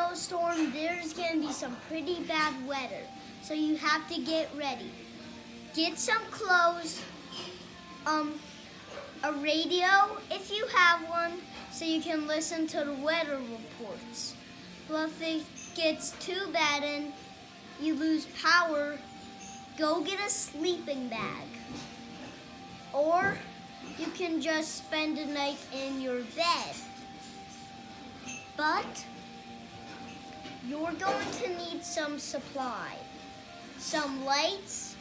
snowstorm, there's going to be some pretty bad weather. So you have to get ready. Get some clothes, a radio if you have one, so you can listen to the weather reports. But if it gets too bad and you lose power, go get a sleeping bag. Or you can just spend the night in your bed. But you're going to need some supply. Some lights.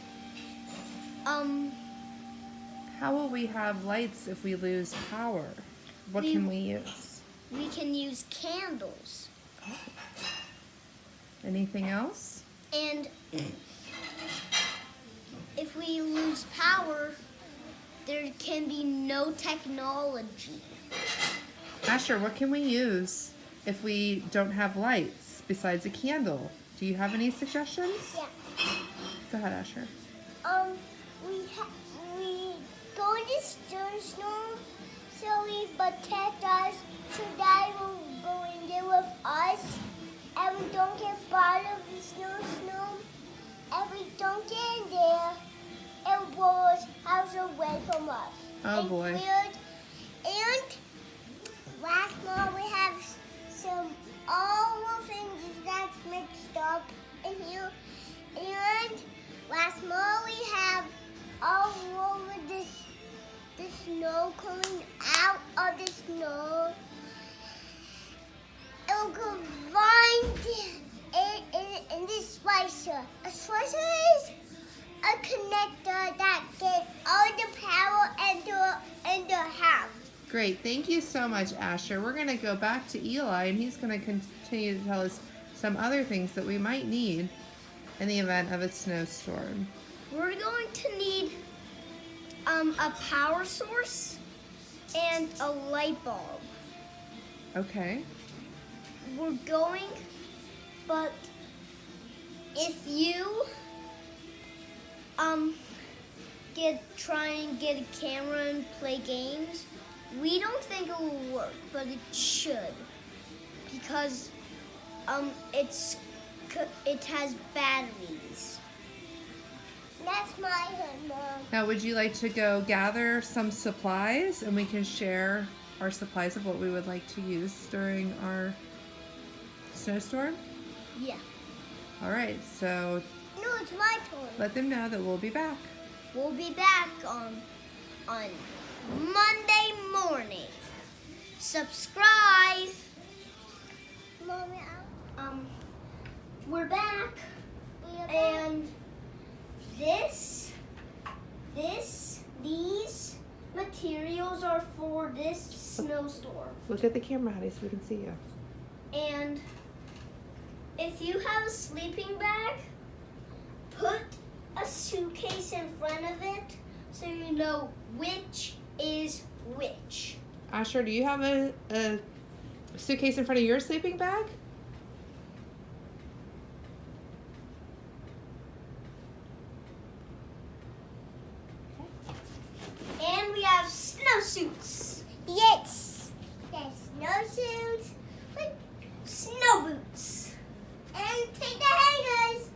How will we have lights if we lose power? What can we use? We can use candles. Anything else? And if we lose power, there can be no technology. Asher, what can we use if we don't have lights besides a candle? Do you have any suggestions? Yeah. Go ahead, Asher. We go in the snowstorm so we protect us so Daddy will go in there with us and we don't get part of the snowstorm and we don't get in there and blow us house away from us. Oh boy. And last month we have some all the things that's mixed up in here. And last month we have all over the snow coming out of the snow. It'll combine in this slicer. A slicer is a connector that gets all the power in the house. Great. Thank you so much, Asher. We're going to go back to Eli, and he's going to continue to tell us some other things that we might need in the event of a snowstorm. We're going to need a power source and a light bulb. Okay. We're going, but if you try and get a camera and play games, we don't think it will work, but it should, because it has batteries. That's my hood, Mom. Now, would you like to go gather some supplies, and we can share our supplies of what we would like to use during our snowstorm? Yeah. All right, so No, it's my turn. let them know that we'll be back. We'll be back on Monday morning. Subscribe. Mommy, we're back. And these materials are for this snowstorm. Look at the camera, honey, so we can see you. And if you have a sleeping bag, put a suitcase in front of it so you know which is which. Asher, do you have a suitcase in front of your sleeping bag? And we have snowsuits. Yes. Yes, snowsuits with snow boots. And take the hangers.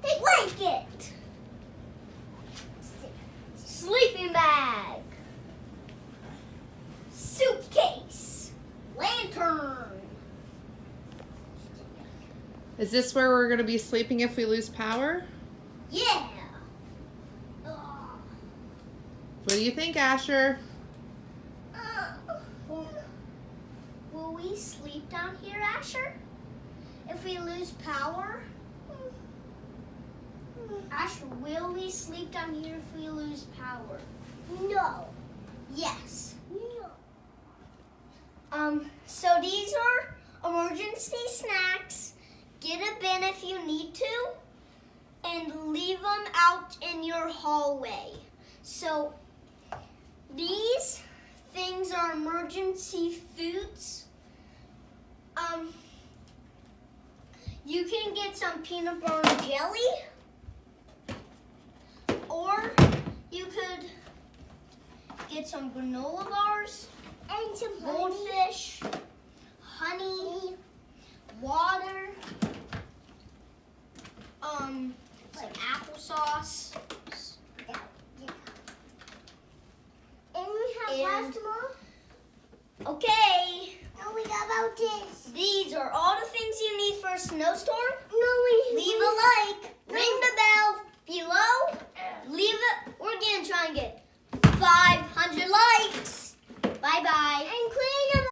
Take blanket. Sleeping bag. Suitcase. Lantern. Is this where we're going to be sleeping if we lose power? Yeah. What do you think, Asher? Will we sleep down here, Asher? If we lose power? Asher, will we sleep down here if we lose power? No. Yes. No. So these are emergency snacks. Get a bin if you need to, and leave them out in your hallway. So these things are emergency foods. You can get some peanut butter and jelly, or you could get some granola bars and some goldfish, honey, And- tomorrow? Okay. No, we got about this. These are all the things you need for a snowstorm.